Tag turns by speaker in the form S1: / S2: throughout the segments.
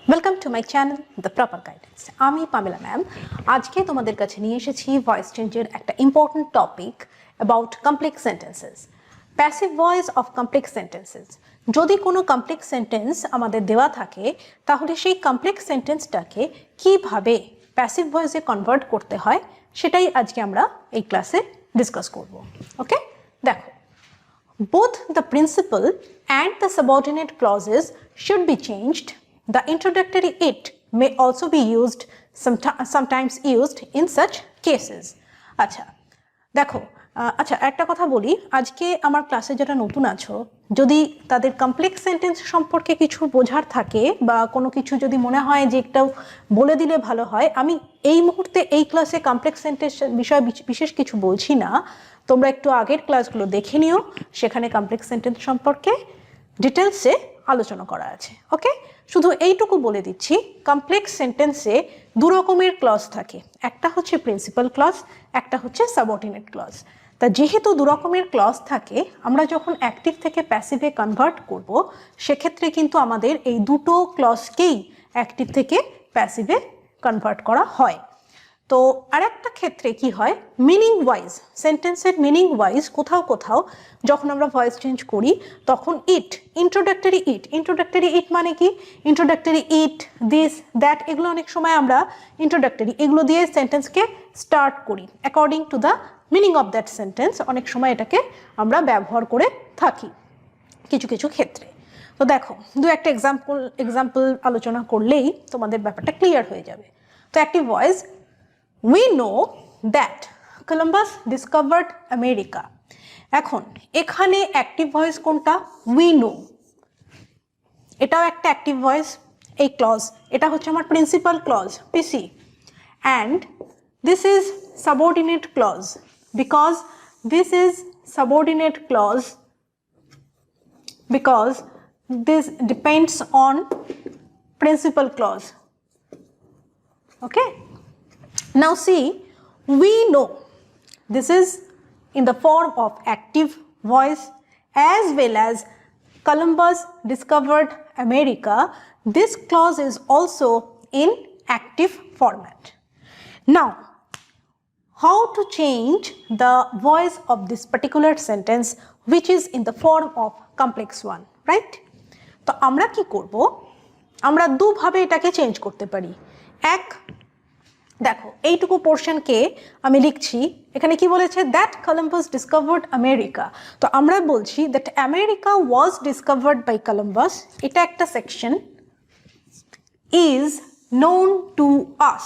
S1: Welcome to my channel the proper guidance. আমি Pamela ma'am আজকে তোমাদের কাছে নিয়ে এসেছি ভয়েস চেঞ্জের একটা important topic about complex sentences. Passive voice of complex sentences. যদি কোনো কমপ্লেক্স সেন্টেন্স আমাদের দেওয়া থাকে তাহলে সেই কমপ্লেক্স সেন্টেন্সটাকে কিভাবে প্যাসিভ ভয়েসে কনভার্ট করতে হয় সেটাই আজকে আমরা এই ক্লাসে ডিসকাস করব। ওকে, দেখো, both the principal and the subordinate clauses should be changed. The introductory it may also be used, sometimes used in such cases. আচ্ছা দেখো, আচ্ছা একটা কথা বলি, আজকে আমার ক্লাসে যারা নতুন আছো যদি তাদের কমপ্লেক্স সেন্টেন্স সম্পর্কে কিছু বোঝার থাকে বা কোনো কিছু যদি মনে হয় যে একটাও বলে দিলে ভালো হয়, আমি এই মুহূর্তে এই ক্লাসে কমপ্লেক্স সেন্টেন্স বিষয়ে বিশেষ কিছু বলছি না। তোমরা একটু আগের ক্লাসগুলো দেখে নিও, সেখানে কমপ্লেক্স সেন্টেন্স সম্পর্কে ডিটেলসে আলোচনা করা আছে। ওকে, শুধু এইটুকু বলে দিচ্ছি, কমপ্লেক্স সেন্টেন্সে দু রকমের ক্লজ থাকে, একটা হচ্ছে প্রিন্সিপাল ক্লজ, একটা হচ্ছে সাবঅর্ডিনেট ক্লজ। তা যেহেতু দু রকমের ক্লজ থাকে, আমরা যখন অ্যাক্টিভ থেকে প্যাসিভে কনভার্ট করব সেক্ষেত্রে কিন্তু আমাদের এই দুটো ক্লজকেই অ্যাক্টিভ থেকে প্যাসিভে কনভার্ট করা হয়। তো আরেকটা ক্ষেত্রে কি হয়, মিনিং ওয়াইজ, সেন্টেন্সের মিনিং ওয়াইজ কোথাও কোথাও যখন আমরা ভয়েস চেঞ্জ করি তখন ইন্ট্রোডাক্টরি ইট মানে কি, ইন্ট্রোডাক্টরি ইট, দিস, দ্যাট, এগুলো অনেক সময় আমরা ইন্ট্রোডাক্টরি এগুলো দিয়ে সেন্টেন্সকে স্টার্ট করি according to the meaning of that sentence. অনেক সময় এটাকে আমরা ব্যবহার করে থাকি কিছু কিছু ক্ষেত্রে। তো দেখো, দু একটা এক্সাম্পল আলোচনা করলেই তোমাদের ব্যাপারটা ক্লিয়ার হয়ে যাবে। তো active voice, we know that Columbus discovered America. এখন এখানে অ্যাক্টিভ ভয়েস কোনটা? we know, এটাও একটা অ্যাক্টিভ ভয়েস। এই ক্লজ, এটা হচ্ছে আমার principal clause PC, and this is subordinate clause because this is subordinate clause because this depends on principal clause. Okay, now see, we know, this is in the form of active voice, as well as Columbus discovered America. This clause is also in active format. Now, how to change the voice of this particular sentence which is in the form of complex one, right? তো আমরা কি করব, আমরা দুভাবে এটাকে change করতে পারি। এক, দেখো এইটুকু পোর্শনকে আমি লিখছি, এখানে কি বলেছে, দ্যাট কলম্বাস ডিসকভার্ড আমেরিকা। তো আমরা বলছি that America was discovered by Columbus, এটা একটা section, is known to us,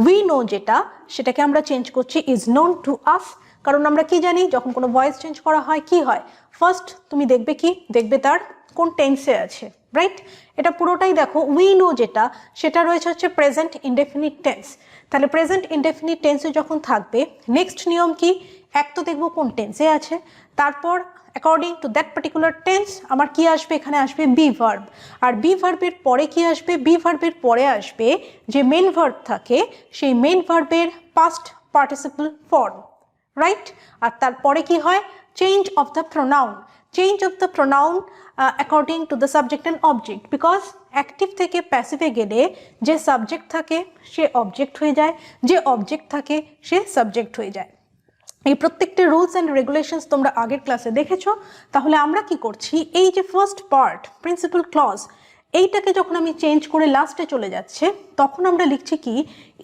S1: we know যেটা সেটাকে আমরা চেঞ্জ করছি ইজ নোন টু আস। কারণ আমরা কি জানি, যখন কোনো ভয়েস চেঞ্জ করা হয় কি হয়, ফার্স্ট তুমি দেখবে কি, দেখবে তার কোন টেন্সে আছে, রাইট? এটা পুরোটাই দেখো, উই নো যেটা সেটা রয়েছে হচ্ছে প্রেজেন্ট ইনডেফিনিট টেন্স। তাহলে প্রেজেন্ট ইনডেফিনিট টেন্সে যখন থাকবে, নেক্সট নিয়ম কি, এক তো দেখবো কোন টেন্সে আছে, তারপর according to that particular tense আমার কি আসবে, এখানে আসবে বি ভার্ব। আর বি ভার্বের পরে কি আসবে, বি ভার্বের পরে আসবে যে মেন ভার্ব থাকে, সেই মেন ভার্বের পাস্ট পার্টিসিপল ফর্ম, রাইট? আর তারপরে কি হয়, change of the pronoun, change of the pronoun according to the subject and object. Because active থেকে প্যাসিভে গেলে যে সাবজেক্ট থাকে সে অবজেক্ট হয়ে যায়, যে অবজেক্ট থাকে সে সাবজেক্ট হয়ে যায়। এই প্রত্যেকটা রুলস অ্যান্ড রেগুলেশনস তোমরা আগের ক্লাসে দেখেছো। তাহলে আমরা কি করছি, এই যে ফার্স্ট পার্ট প্রিন্সিপাল ক্লজ, এইটাকে যখন আমি চেঞ্জ করে লাস্টে চলে যাচ্ছে তখন আমরা লিখছি কি,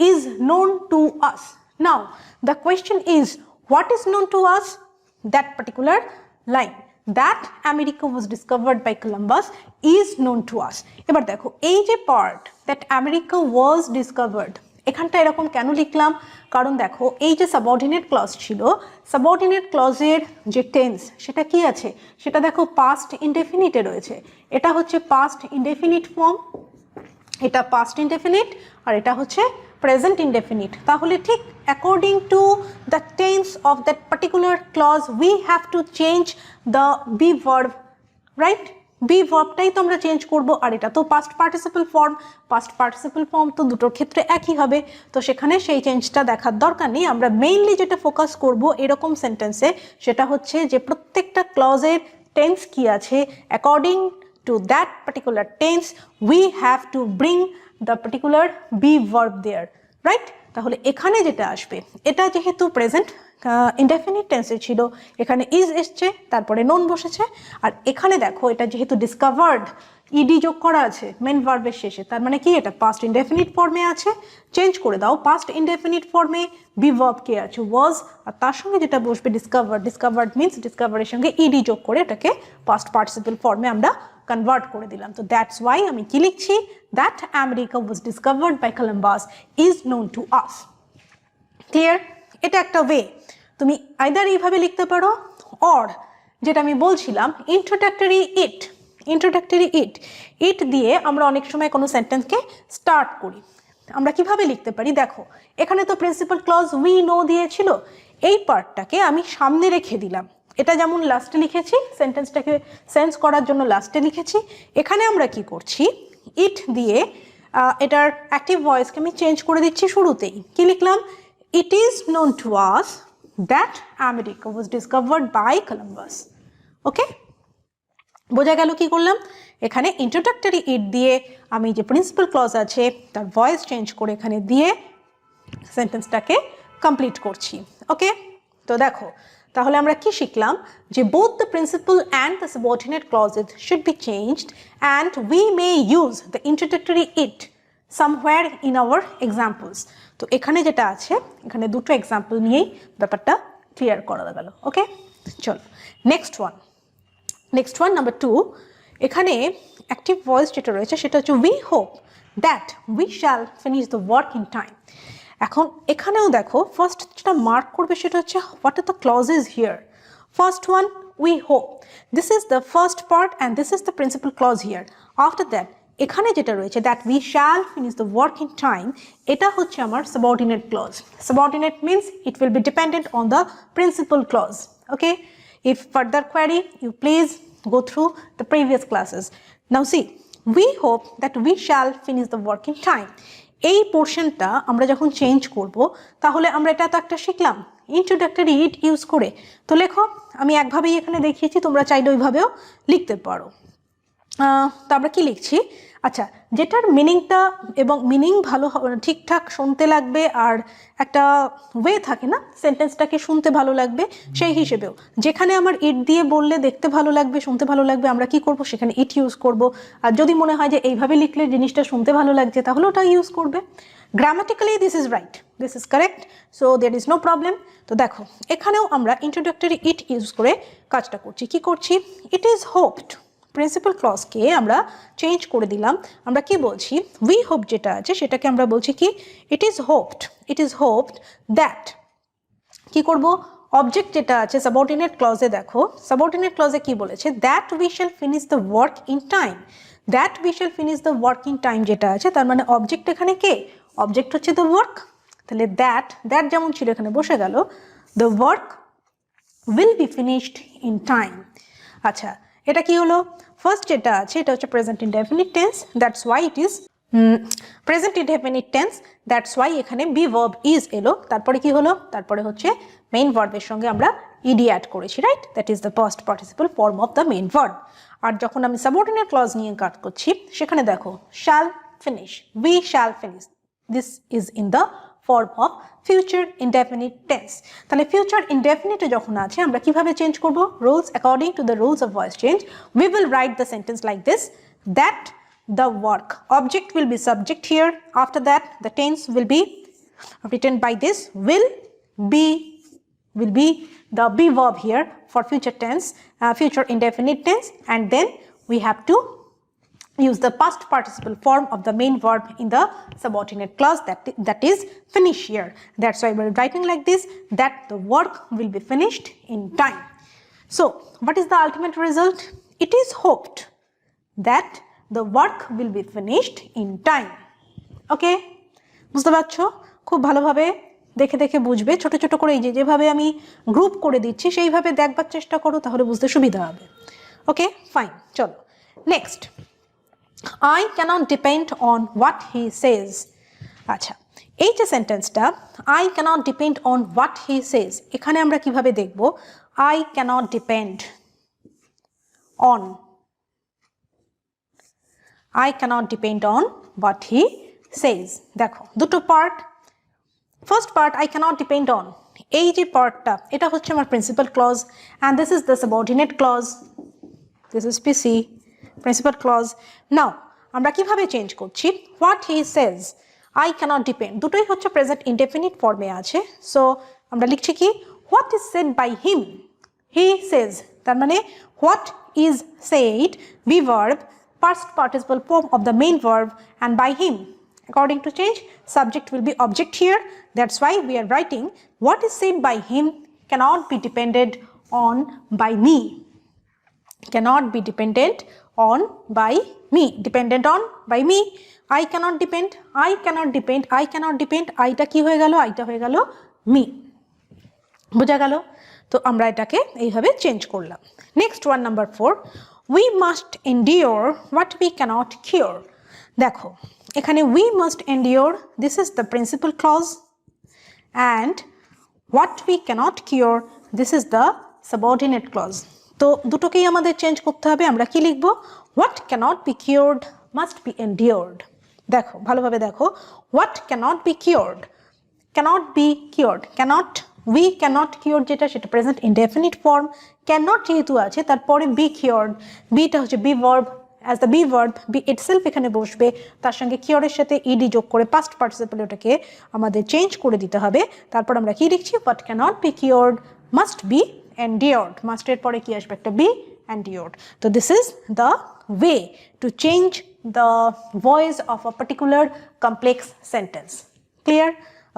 S1: is known to us. Now the question is, what is known to us? That particular line, that America was discovered by Columbus is known to us. এবার দেখো এই যে part that America was discovered, এখানটা এরকম কেন লিখলাম, কারণ দেখো এই যে সাবঅর্ডিনেট ক্লজ ছিল, সাবঅর্ডিনেট ক্লজের যে টেন্স সেটা কি আছে, সেটা দেখো পাস্ট ইনডেফিনিটে রয়েছে। এটা হচ্ছে পাস্ট ইনডেফিনিট ফর্ম, এটা পাস্ট ইনডেফিনিট, আর এটা হচ্ছে প্রেজেন্ট ইনডেফিনিট। তাহলে ঠিক according to the tense of that particular clause we have to change the be verb, right? Be ভার্বটাই তো আমরা চেঞ্জ করব, আর এটা তো past participle form, past participle form তো দুটোর ক্ষেত্রে একই হবে। তো সেখানে সেই চেঞ্জটা দেখার দরকার নেই। আমরা মেইনলি যেটা ফোকাস করব এরকম সেন্টেন্সে সেটা হচ্ছে যে প্রত্যেকটা ক্লজের টেন্স কি আছে according to that particular tense, we have to bring the particular be verb there, right? তাহলে এখানে যেটা আসবে, এটা যেহেতু প্রেজেন্ট ইনডেফিনিট টেন্সে ছিল, এখানে ইজ এসছে, তারপরে নোন বসেছে। আর এখানে দেখো এটা যেহেতু ডিসকভার্ড, ইডি যোগ করা আছে মেন ভার্বের শেষে, তার মানে কি এটা পাস্ট ইনডেফিনিট ফর্মে আছে। চেঞ্জ করে দাও, পাস্ট ইনডেফিনিট ফর্মে বি ভার্ব কে আছে ওয়াজ, আর তার সঙ্গে যেটা বসবে ডিসকভার্ড। ডিসকভার্ড মিন্স ডিসকভারের সঙ্গে ইডি যোগ করে এটাকে পাস্ট পার্টিসিপল ফর্মে আমরা কনভার্ট করে দিলাম। তো দ্যাটস ওয়াই আমি কি লিখছি, that America was discovered by Columbus is known to us. Clear? এটা একটা ওয়ে, তুমি আইদার এইভাবে লিখতে পারো, অর যেটা আমি বলছিলাম ইন্ট্রোডাক্টরি ইট। ইন্ট্রোডাক্টরি ইট, ইট দিয়ে আমরা অনেক সময় কোনো সেন্টেন্সকে স্টার্ট করি। আমরা কিভাবে লিখতে পারি দেখো, এখানে তো প্রিন্সিপাল ক্লজ উই নো দিয়েছিল, এই পার্টটাকে আমি সামনে রেখে দিলাম। এটা যেমন লাস্টে লিখেছি, সেন্টেন্সটাকে সেন্স করার জন্য লাস্টে লিখেছি। এখানে আমরা কি করছি, ইট দিয়ে এটার অ্যাক্টিভ ভয়েসকে আমি চেঞ্জ করে দিচ্ছি শুরুতেই। কি লিখলাম, it is known to us that America was discovered by Columbus. Okay, বোঝা গেল কি করলাম? এখানে ইন্ট্রোডাক্টরি ইট দিয়ে আমি যে প্রিন্সিপাল ক্লজ আছে তার ভয়েস চেঞ্জ করে এখানে দিয়ে সেন্টেন্সটাকে কমপ্লিট করছি। ওকে, তো দেখো তাহলে আমরা কি শিখলাম, যে both the principal and the subordinate clauses should be changed and we may use the introductory it somewhere in our examples. তো এখানে যেটা আছে, এখানে দুটো এক্সাম্পল নিয়েই ব্যাপারটা ক্লিয়ার করা গেল। ওকে, চলো নেক্সট ওয়ান নাম্বার 2। এখানে অ্যাক্টিভ ভয়েস যেটা রয়েছে সেটা হচ্ছে we hope that we shall finish the work in time. এখন এখানেও দেখো ফার্স্ট যেটা মার্ক করবে সেটা হচ্ছে what are the clauses here. First one we hope, this is the first part and this is the principal clause here. After that এখানে যেটা রয়েছে that we shall finish the work in time, এটা হচ্ছে আমার subordinate clause. Subordinate means it will be dependent on the principal clause. Okay, if further query you please go through the previous classes. Now see, we hope that we shall finish the work in time. এই পোর্শনটা আমরা যখন change করব, তাহলে আমরা এটা তো একটা শিখলাম ইন্ট্রোডাক্টরি ইট ইউজ করে। তো লেখো, আমি একভাবেই এখানে দেখিয়েছি, তোমরা চাইলে ওইভাবেও লিখতে পারো। তো আমরা কি লিখছি, আচ্ছা যেটার মিনিংটা এবং মিনিং ভালো ঠিকঠাক শুনতে লাগবে, আর একটা ওয়ে থাকে না সেন্টেন্সটাকে শুনতে ভালো লাগবে, সেই হিসেবেও যেখানে আমার ইট দিয়ে বললে দেখতে ভালো লাগবে, শুনতে ভালো লাগবে, আমরা কি করব সেখানে ইট ইউজ করব। আর যদি মনে হয় যে এইভাবে লিখলে জিনিসটা শুনতে ভালো লাগছে, তাহলে ওটা ইউজ করবে। Grammatically this is right, this is correct, so there is no problem. তো দেখো এখানেও আমরা ইন্ট্রোডাক্টরি ইট ইউজ করে কাজটা করছি। কি করছি, ইট ইজ হোপড, প্রিন্সিপাল ক্লজকে আমরা চেঞ্জ করে দিলাম। আমরা কি বলছি, উই হোপ যেটা আছে সেটাকে আমরা বলছি কি, ইট ইজ হোপড দ্যাট। কি করব, অবজেক্ট যেটা আছে সাবঅর্ডিনেট ক্লজে, দেখো সাবঅর্ডিনেট ক্লজে কি বলেছে, that we shall finish the work in time. That we shall finish the work in time যেটা আছে, তার মানে অবজেক্ট এখানে কে, অবজেক্ট হচ্ছে দ্য ওয়ার্ক। তাহলে দ্যাট যেমন ছিল এখানে বসে গেল, the work will be finished in time. আচ্ছা, এটা কি হলো, ফার্স্ট যেটা আছে এটা হচ্ছে present indefinite tense, that's why it is present indefinite tense, that's why এখানে বি ভার্ব ইজ এলো। তারপরে কি হলো, তারপরে হচ্ছে মেইন ভার্বের সঙ্গে আমরা ইডি অ্যাড করেছি, right? That is the past participle form of the main verb. আর যখন আমি সাবঅর্ডিনেট ক্লজ নিয়ে কাজ করছি, সেখানে দেখো shall finish, we shall finish, this is in the form of future indefinite tense. তাহলে ফিউচার ইনডেফিনিটে যখন আছে আমরা কিভাবে চেঞ্জ করব, rules according to the rules of voice change, we will write the sentence like this, that the work, object will be subject here, after that the tense will be written by this, will be the be verb here for future tense, future indefinite tense, and then we have to use the past participle form of the main verb in the subordinate clause, that is finish here. That's why we're writing like this, that the work will be finished in time. So what is the ultimate result? It is hoped that the work will be finished in time. Okay, বুঝতে পারছো? খুব ভালোভাবে দেখে দেখে বুঝবে, ছোট ছোট করে এই যেভাবে আমি গ্রুপ করে দিচ্ছি সেইভাবে দেখবার চেষ্টা করো, তাহলে বুঝতে সুবিধা হবে। ওকে, ফাইন, চলো next. I cannot depend on what he says. আচ্ছা, এই যে সেন্টেন্সটা I cannot depend on what he says, এখানে আমরা কিভাবে দেখব, I cannot depend on I cannot depend on what he says. দেখো দুটো part, first part I cannot depend on, এই যে পার্টটা এটা হচ্ছে আমার principal clause and this is the subordinate clause, this is PC principal clause. Now আমরা কিভাবে চেঞ্জ করছি, what he says I cannot depend দুটোই হচ্ছে প্রেজেন্ট ইনডেফিনিট ফর্মে আছে, সো আমরা লিখছি কি what is said by him, he says, তার মানে what is said be verb, past participle form of the main verb, and by him according to change subject will be object here. That's why we are writing what is said by him cannot be depended on by me, cannot be dependent on by me, dependent on by me. I cannot depend, I cannot depend, I cannot depend, আইটা কি হয়ে গেল, আইটা হয়ে গেল me, বোঝা গেল? তো আমরা এটাকে এইভাবে চেঞ্জ করলাম। Next one number 4, we must endure what we cannot cure. দেখো এখানে we must endure, this is the principal clause, and what we cannot cure, this is the subordinate clause. তো দুটোকেই আমাদের চেঞ্জ করতে হবে, আমরা কি লিখব, what cannot be cured must be endured. দেখো ভালোভাবে দেখো, what cannot be cured, cannot be cured, cannot, we cannot cure যেটা সেটা প্রেজেন্ট ইনডেফিনিট ফর্ম, cannot যেহেতু আছে তারপরে be cured, বিটা হচ্ছে be verb, as the be verb be itself এখানে বসবে, তার সঙ্গে cure এর সাথে ed যোগ করে past participle ওটাকে আমাদের চেঞ্জ করে দিতে হবে। তারপর আমরা কি লিখছি, what cannot be cured must be endured, must এর পরে কি আসবে, একটা be endured. তো this is the way to change the voice of a particular complex sentence. Clear?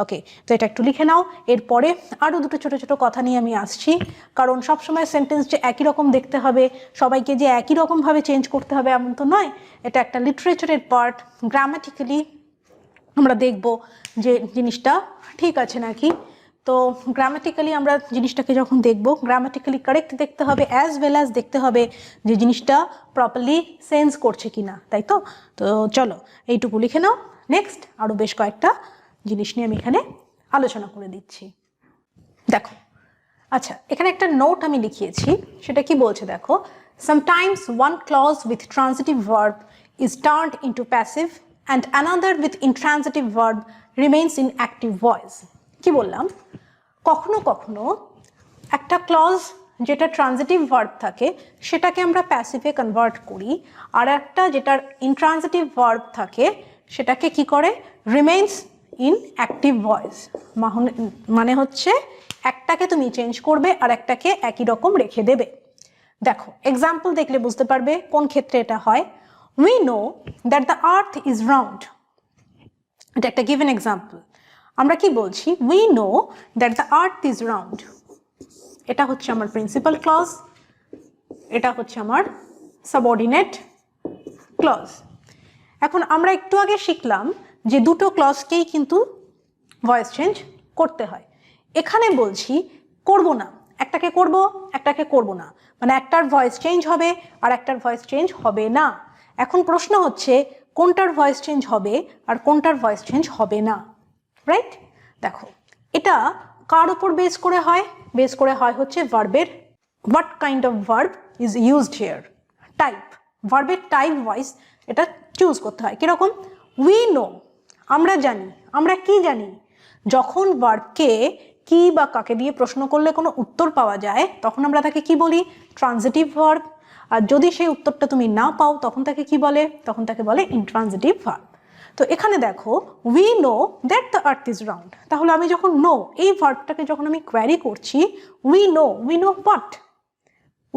S1: ওকে, তো এটা একটু লিখে নাও। এরপরে আরও দুটো ছোটো ছোটো কথা নিয়ে আমি আসছি, কারণ সবসময় সেন্টেন্স যে একই রকম দেখতে হবে, সবাইকে যে একই রকমভাবে চেঞ্জ করতে হবে এমন তো নয়, এটা একটা লিটারেচারের পার্ট। গ্রামাটিক্যালি আমরা দেখব যে জিনিসটা ঠিক আছে নাকি। তো গ্রামাটিক্যালি আমরা জিনিসটাকে যখন দেখব, গ্রামাটিক্যালি কারেক্ট দেখতে হবে, অ্যাজ ওয়েল অ্যাজ দেখতে হবে যে জিনিসটা প্রপারলি সেন্স করছে কিনা, তাই তো? তো চলো এইটুকু লিখে নাও। নেক্সট আরও বেশ কয়েকটা জিনিস নিয়ে আমি এখানে আলোচনা করে দিচ্ছি। দেখো আচ্ছা, এখানে একটা নোট আমি লিখিয়েছি, সেটা কি বলছে দেখো, sometimes one clause with transitive verb is turned into passive and another with intransitive verb remains in active voice. কি বললাম, কখনো কখনো একটা ক্লজ যেটা ট্রানজিটিভ ভার্ব থাকে সেটাকে আমরা প্যাসিভে কনভার্ট করি, আর একটা যেটার ইনট্রানজিটিভ ভার্ব থাকে সেটাকে কি করে, রিমেইনস ইন অ্যাক্টিভ ভয়েস। মানে হচ্ছে একটাকে তুমি চেঞ্জ করবে আর একটাকে একই রকম রেখে দেবে। দেখো এক্সাম্পল দেখলে বুঝতে পারবে কোন ক্ষেত্রে এটা হয়। We know that the earth is round, এটা একটা গিভেন এক্সাম্পল। আমরা কি বলছি, we know that the earth is round, এটা হচ্ছে আমার প্রিন্সিপাল ক্লজ, এটা হচ্ছে আমার সাবঅর্ডিনেট ক্লজ। এখন আমরা একটু আগে শিখলাম যে দুটো ক্লজকেই কিন্তু ভয়েস চেঞ্জ করতে হয়। এখানে বলছি করব না, একটাকে করব একটাকে করব না, মানে একটার ভয়েস চেঞ্জ হবে আর একটার ভয়েস চেঞ্জ হবে না। এখন প্রশ্ন হচ্ছে কোনটার ভয়েস চেঞ্জ হবে আর কোনটার ভয়েস চেঞ্জ হবে না, রাইট? দেখো এটা কার উপর বেস করে হয়, বেস করে হয় হচ্ছে ভার্বের, what kind of verb is used here, type, ভার্বের টাইপ ওয়াইজ এটা চুজ করতে হয়। কিরকম, উই নো, আমরা জানি, আমরা কি জানি, যখন ভার্বকে কি বা কাকে দিয়ে প্রশ্ন করলে কোনো উত্তর পাওয়া যায় তখন আমরা তাকে কি বলি, ট্রানজিটিভ ভার্ব। আর যদি সেই উত্তরটা তুমি না পাও তখন তাকে কি বলে, তখন তাকে বলে ইনট্রানজিটিভ ভার্ব। তো এখানে দেখো we know that the earth is round, তাহলে আমি যখন নো এই ভার্বটাকে যখন আমি কোয়ারি করছি, উই নো হোয়াট,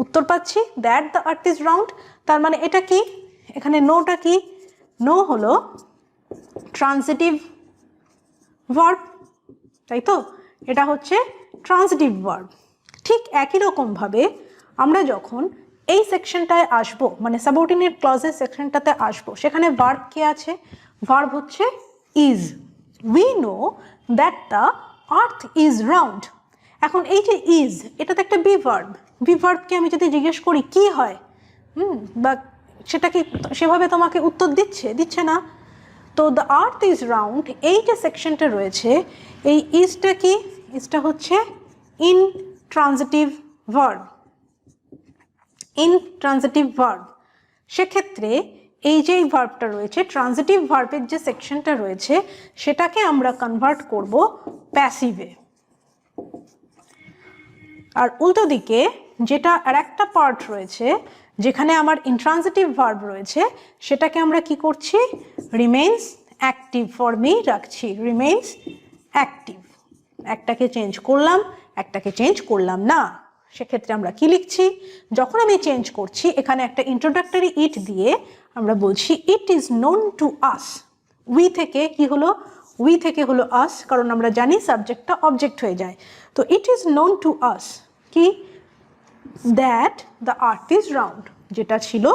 S1: উত্তর পাচ্ছি that the earth is round, তার মানে এটা কি, এখানে নোটা কি, নো হলো ট্রানজিটিভ ভার্ব, তাই তো, এটা হচ্ছে ট্রানজিটিভ ভার্ব। ঠিক একই রকমভাবে আমরা যখন এই সেকশনটায় আসবো, মানে সাবঅর্ডিনেট ক্লজের সেকশনটাতে আসবো, সেখানে ভার্ব কে আছে, ভার্ব হচ্ছে is. We know that the earth is round. এখন এই যে ইজ, এটা তো একটা বি ভার্ব, বি ভার্বকে আমি যদি জিজ্ঞেস করি কি হয়, বা সেটা কি সেভাবে তোমাকে উত্তর দিচ্ছে না। তো দ্য আর্থ ইজ রাউন্ড, এই যে সেকশনটা রয়েছে, এই ইজটা কি, ইজটা হচ্ছে ইনট্রানজিটিভ ভার্ব, ইনট্রানজিটিভ ভার্ব। সেক্ষেত্রে এই যে ভার্বটা রয়েছে ট্রানজিটিভ ভার্বের যে সেকশনটা রয়েছে সেটাকে আমরা কনভার্ট করব প্যাসিভে। আর উল্টো দিকে যেটা আর একটা পার্ট রয়েছে যেখানে আমার ইন্ট্রানজিটিভ ভার্ব রয়েছে সেটাকে আমরা কি করছি, রিমেইনস অ্যাক্টিভ ফর্মেই রাখছি, রিমেইনস অ্যাক্টিভ। একটাকে চেঞ্জ করলাম, একটাকে চেঞ্জ করলাম না। সেক্ষেত্রে আমরা কি লিখছি, যখন আমি চেঞ্জ করছি এখানে একটা ইন্ট্রোডাক্টরি ইট দিয়ে আমরা বলছি ইট is known to us. We থেকে কি হলো, উই থেকে হলো আস, কারণ আমরা জানি সাবজেক্টটা অবজেক্ট হয়ে যায়। তো it is known to us কি, that the earth is round, যেটা ছিল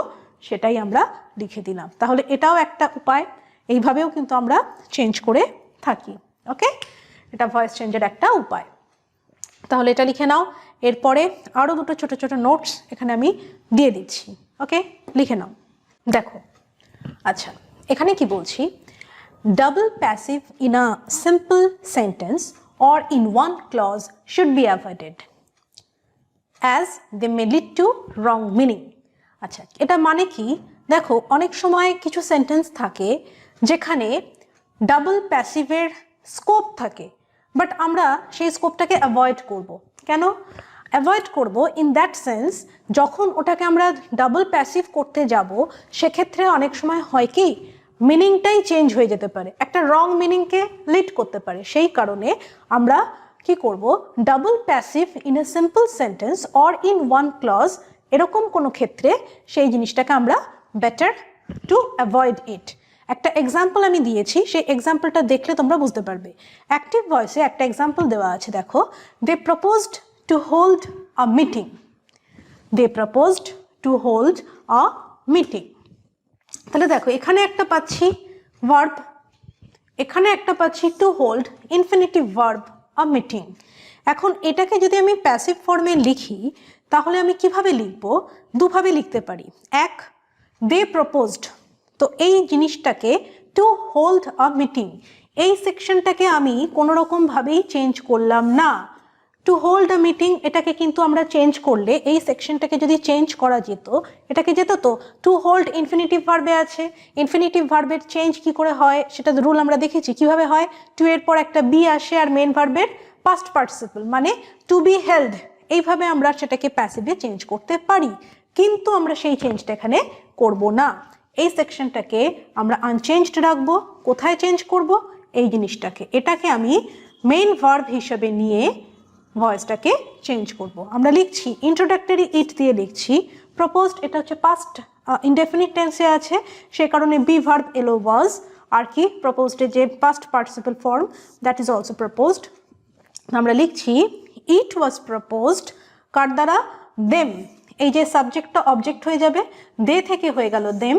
S1: সেটাই আমরা লিখে দিলাম। তাহলে এটাও একটা উপায়, এইভাবেও কিন্তু আমরা চেঞ্জ করে থাকি। ওকে, এটা ভয়েস চেঞ্জের একটা উপায়। তাহলে এটা লিখে নাও। এরপরে আরও দুটো ছোট ছোট নোটস এখানে আমি দিয়ে দিচ্ছি। ওকে, লিখে নাও। দেখো, আচ্ছা এখানে কি বলছি, double passive in a simple sentence or in one clause should be avoided as they may lead to wrong meaning. আচ্ছা এটা মানে কি, দেখো অনেক সময় কিছু সেন্টেন্স থাকে যেখানে ডাবল প্যাসিভের স্কোপ থাকে, বাট আমরা সেই স্কোপটাকে অ্যাভয়েড করব। কেন অ্যাভয়েড করব? ইন দ্যাট সেন্স যখন ওটাকে আমরা ডাবল প্যাসিভ করতে যাব সেক্ষেত্রে অনেক সময় হয় কি, মিনিংটাই চেঞ্জ হয়ে যেতে পারে, একটা রং মিনিংকে লিড করতে পারে। সেই কারণে আমরা কি করব, double passive in a simple sentence or in one clause, এরকম কোনো ক্ষেত্রে সেই জিনিসটাকে আমরা বেটার টু অ্যাভয়েড ইট। একটা এক্সাম্পল আমি দিয়েছি, সেই এক্সাম্পলটা দেখলে তোমরা বুঝতে পারবে। অ্যাক্টিভ ভয়েসে একটা এক্সাম্পল দেওয়া আছে, দেখো, they proposed to hold a meeting, they proposed to hold a meeting. তাহলে দেখো এখানে একটা পাচ্ছি ভার্ব, এখানে একটা পাচ্ছি to hold, infinitive verb, a meeting. এখন এটাকে যদি আমি প্যাসিভ ফর্মে লিখি তাহলে আমি কিভাবে লিখব, দুভাবে লিখতে পারি। এক, দে প্রপোজড, তো এই জিনিসটাকে টু হোল্ড আ মিটিং, এই সেকশনটাকে আমি কোনো রকমভাবেই চেঞ্জ করলাম না। টু হোল্ড আ মিটিং এটাকে কিন্তু আমরা চেঞ্জ করলে, এই সেকশনটাকে যদি চেঞ্জ করা যেত, এটাকে যেত তো। টু হোল্ড ইনফিনিটিভ ভার্বে আছে, ইনফিনিটিভ ভার্বের চেঞ্জ কি করে হয় সেটা রুল আমরা দেখেছি কিভাবে হয়। টু এর পর একটা বি আসে আর মেন ভার্বের পাস্ট পার্টিসিপল মানে টু বি হেল্ড, এইভাবে আমরা সেটাকে প্যাসিভে চেঞ্জ করতে পারি। কিন্তু আমরা সেই চেঞ্জটা এখানে করব না, এই সেকশনটাকে আমরা আনচেঞ্জড রাখবো। কোথায় চেঞ্জ করব, এই জিনিসটাকে, এটাকে আমি মেইন ভার্ব হিসেবে নিয়ে ভয়েসটাকে চেঞ্জ করব। আমরা লিখছি ইন্ট্রোডাক্টরি ইট দিয়ে লিখছি, প্রপোজড এটা হচ্ছে পাস্ট ইনডেফিনিট টেন্সে আছে, সে কারণে বি ভার্ব এলো ওয়াজ, আর কি প্রপোজডের যে past participle form that is also proposed. আমরা লিখছি ইট ওয়াজ প্রপোজড, কার দ্বারা, দেম, এই যে সাবজেক্টটা অবজেক্ট হয়ে যাবে, দে থেকে হয়ে গেল দেম।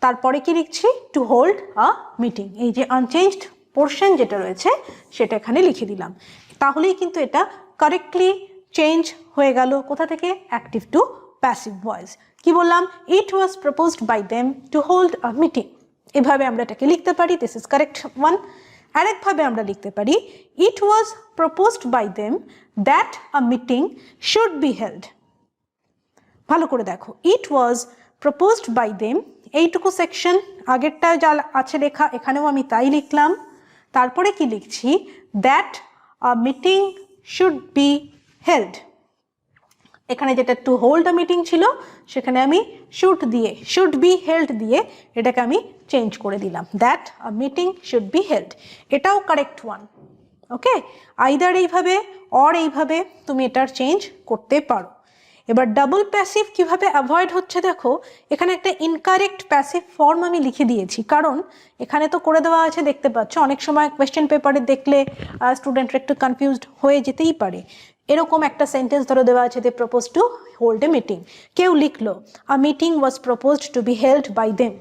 S1: তারপরে কি লিখছি, টু হোল্ড আ মিটিং, এই যে আনচেঞ্জড পোর্শন যেটা রয়েছে সেটা এখানে লিখে দিলাম। তাহলেই কিন্তু এটা কারেক্টলি চেঞ্জ হয়ে গেল কোথা থেকে, অ্যাক্টিভ টু প্যাসিভ ভয়েস। কি বললাম, it was proposed by them to hold a meeting, এভাবে আমরা এটাকে লিখতে পারি, দিস ইজ কারেক্ট ওয়ান। আরেকভাবে আমরা লিখতে পারি it was proposed by them that a meeting should be held. ভালো করে দেখো, it was proposed by them, এইটুকু সেকশন আগেরটা যা আছে লেখা এখানেও আমি তাই লিখলাম। তারপরে কি লিখছি, that a meeting should be held, এখানে যেটা টু হোল্ড আ মিটিং ছিল সেখানে আমি শুড দিয়ে, শুড বি হেল্ড দিয়ে এটাকে আমি চেঞ্জ করে দিলাম, that a meeting should be held. এটাও কারেক্ট ওয়ান। ওকে, আইদার এইভাবে অর এইভাবে তুমি এটার চেঞ্জ করতে পারো। এবার ডাবল প্যাসিভ কিভাবে অ্যাভয়েড হচ্ছে, দেখো এখানে একটা ইনকারেক্ট প্যাসিভ ফর্ম আমি লিখে দিয়েছি, কারণ এখানে তো করে দেওয়া আছে, দেখতে পাচ্ছ অনেক সময় কোয়েশ্চেন পেপারে দেখলে স্টুডেন্টরা একটু কনফিউজড হয়ে যেতেই পারে। এরকম একটা সেন্টেন্স ধরে দেওয়া আছে, they propose to hold a meeting, কেউ লিখলো a meeting was proposed to be held by them,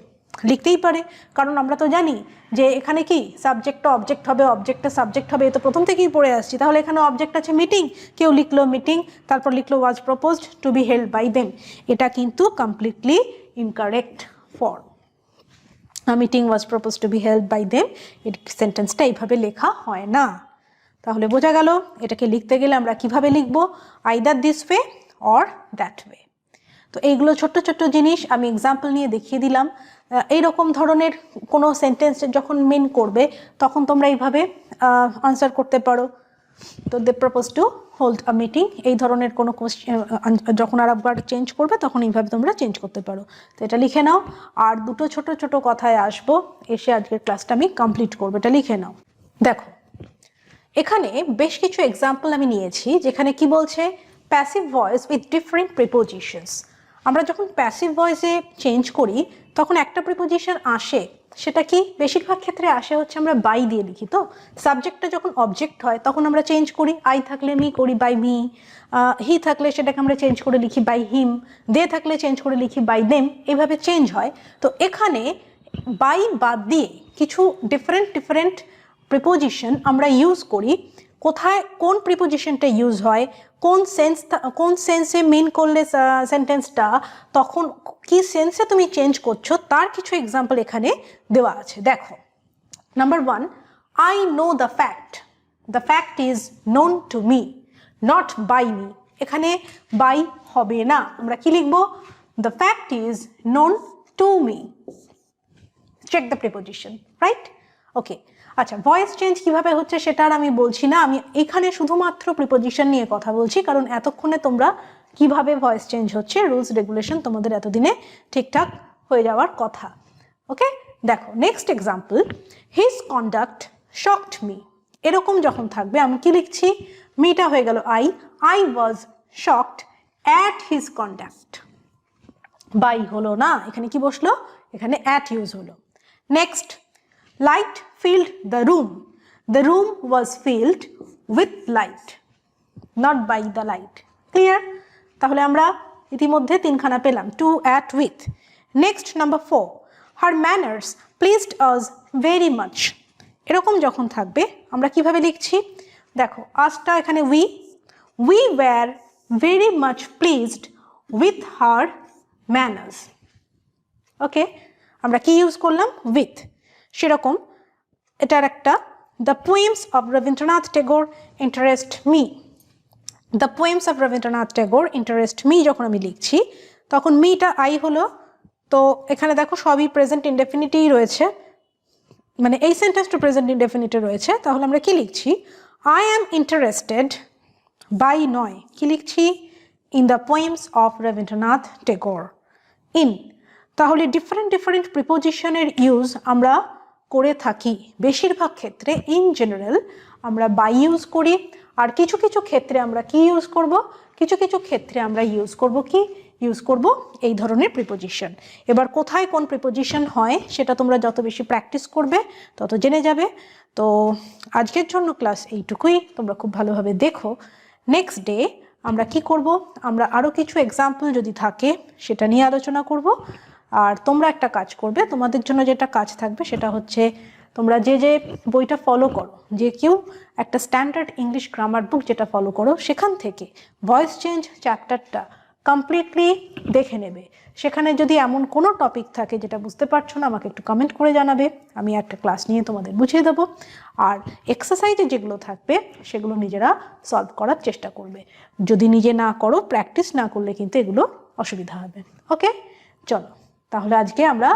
S1: লিখতেই পারে, কারণ আমরা তো জানি যে এখানে কি সাবজেক্টটা অবজেক্ট হবে, অবজেক্টটা সাবজেক্ট হবে, এ তো প্রথম থেকেই পড়ে আসছি। তাহলে এখানে অবজেক্ট আছে মিটিং, কেউ লিখলো মিটিং, তারপর লিখলো was proposed to be held by them, এটা কিন্তু completely incorrect form. Meeting was proposed to be held by them, এই সেন্টেন্সটা এইভাবে লেখা হয় না। তাহলে বোঝা গেল এটাকে লিখতে গেলে আমরা কিভাবে লিখবো, either this way or that way. তো এইগুলো ছোট্ট ছোট্ট জিনিস আমি এক্সাম্পল নিয়ে দেখিয়ে দিলাম। এইরকম ধরনের কোনো সেন্টেন্স যখন মিন করবে তখন তোমরা এইভাবে আনসার করতে পারো। তো they propose to hold a meeting, এই ধরনের কোনো কোশ্চেন যখন আর একবার চেঞ্জ করবে তখন এইভাবে তোমরা চেঞ্জ করতে পারো। তো এটা লিখে নাও। আর দুটো ছোট ছোট কথায় আসবো, এসে আজকের ক্লাসটা আমি কমপ্লিট করবো। এটা লিখে নাও। দেখো এখানে বেশ কিছু এক্সাম্পল আমি নিয়েছি, যেখানে কি বলছে passive voice with different prepositions. আমরা যখন প্যাসিভ ভয়েসে চেঞ্জ করি তখন একটা প্রিপোজিশন আসে, সেটা কি বেশিরভাগ ক্ষেত্রে আসে হচ্ছে আমরা বাই দিয়ে লিখি। তো সাবজেক্টটা যখন অবজেক্ট হয় তখন আমরা চেঞ্জ করি, আই থাকলে মি করি বাই মি, হি থাকলে সেটাকে আমরা চেঞ্জ করে লিখি বাই হিম, দে থাকলে চেঞ্জ করে লিখি বাই দেম, এইভাবে চেঞ্জ হয়। তো এখানে বাই বাদ দিয়ে কিছু ডিফারেন্ট প্রিপোজিশন আমরা ইউজ করি। কোথায় কোন প্রিপোজিশনটা ইউজ হয়, কোন সেন্সে মিন করলে সেন্টেন্সটা, তখন কি সেন্সে তুমি চেঞ্জ করছো, তার কিছু এক্সাম্পল এখানে দেওয়া আছে। দেখো number 1, I know the fact is known to me not by me. এখানে বাই হবে না, আমরা কি লিখবো, the fact is known to me. Check the preposition, right? Okay, আচ্ছা ভয়েস চেঞ্জ কিভাবে হচ্ছে সেটা আর আমি বলছি না, আমি এখানে শুধুমাত্র প্রিপোজিশন নিয়ে কথা বলছি, কারণ এতক্ষণে তোমরা কিভাবে ভয়েস চেঞ্জ হচ্ছে রুলস রেগুলেশন তোমাদের এতদিনে ঠিকঠাক হয়ে যাওয়ার কথা। ওকে, দেখো next example, his conduct shocked me. এরকম যখন থাকবে আমি কি লিখছি, মিটা হয়ে গেল I was shocked at his conduct. By হলো না, এখানে কি বসলো, এখানে অ্যাট ইউজ হলো। Next, light filled the room. The room was filled with light, not by the light. Clear? তাহলে আমরা ইতিমধ্যে তিনখানা পেলাম, to, at, with. Next, number 4, her manners pleased us very much. এরকম যখন থাকবে আমরা কিভাবে লিখছি, দেখো আজটা এখানে we were very much pleased with her manners. ওকে, আমরা কি ইউজ করলাম, with। সেরকম এটার একটা, the poems of Rabindranath Tagore interest me. The poems of Rabindranath Tagore interest me যখন আমি লিখছি তখন মিটা আই হলো। তো এখানে দেখো সবই প্রেজেন্ট ইনডেফিনিটেই রয়েছে, মানে এই সেন্টেন্সটা প্রেজেন্ট ইনডেফিনিটে রয়েছে। তাহলে আমরা কি লিখছি, আই অ্যাম ইন্টারেস্টেড বাই নয়, কি লিখছি, in the poems of Rabindranath Tagore, in. তাহলে ডিফারেন্ট প্রিপোজিশনের ইউজ আমরা করে থাকি বেশিরভাগ ক্ষেত্রে। ইন জেনারেল আমরা বাই ইউজ করি, আর কিছু কিছু ক্ষেত্রে আমরা কি ইউজ করব, কিছু কিছু ক্ষেত্রে আমরা ইউজ করব এই ধরনের প্রিপোজিশন। এবার কোথায় কোন প্রিপোজিশন হয় সেটা তোমরা যত বেশি প্র্যাকটিস করবে তত জেনে যাবে। তো আজকের জন্য ক্লাস এইটুকুই, তোমরা খুব ভালোভাবে দেখো। নেক্সট ডে আমরা কি করব, আমরা আরও কিছু এক্সাম্পল যদি থাকে সেটা নিয়ে আলোচনা করব। আর তোমরা একটা কাজ করবে, তোমাদের জন্য যেটা কাজ থাকবে সেটা হচ্ছে তোমরা যে বইটা ফলো করো, যে কেউ একটা স্ট্যান্ডার্ড ইংলিশ গ্রামার বুক যেটা ফলো করো, সেখান থেকে ভয়েস চেঞ্জ চ্যাপ্টারটা কমপ্লিটলি দেখে নেবে। সেখানে যদি এমন কোনো টপিক থাকে যেটা বুঝতে পারছো না, আমাকে একটু কমেন্ট করে জানাবে, আমি একটা ক্লাস নিয়ে তোমাদের বুঝিয়ে দেবো। আর এক্সারসাইজে যেগুলো থাকবে সেগুলো নিজেরা সলভ করার চেষ্টা করবে। যদি নিজে না করো, প্র্যাকটিস না করলে কিন্তু এগুলো অসুবিধা হবে। ওকে, চলো তাহলে আজকে আমরা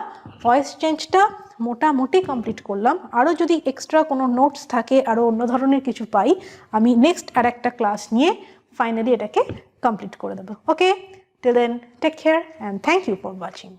S1: ভয়েস চেঞ্জটা মোটামুটি কমপ্লিট করলাম। আরও যদি এক্সট্রা কোনো নোটস থাকে, আরও অন্য ধরনের কিছু পাই, আমি নেক্সট আর একটা ক্লাস নিয়ে ফাইনালি এটাকে কমপ্লিট করে দেবো। Okay, till then take care and thank you for watching.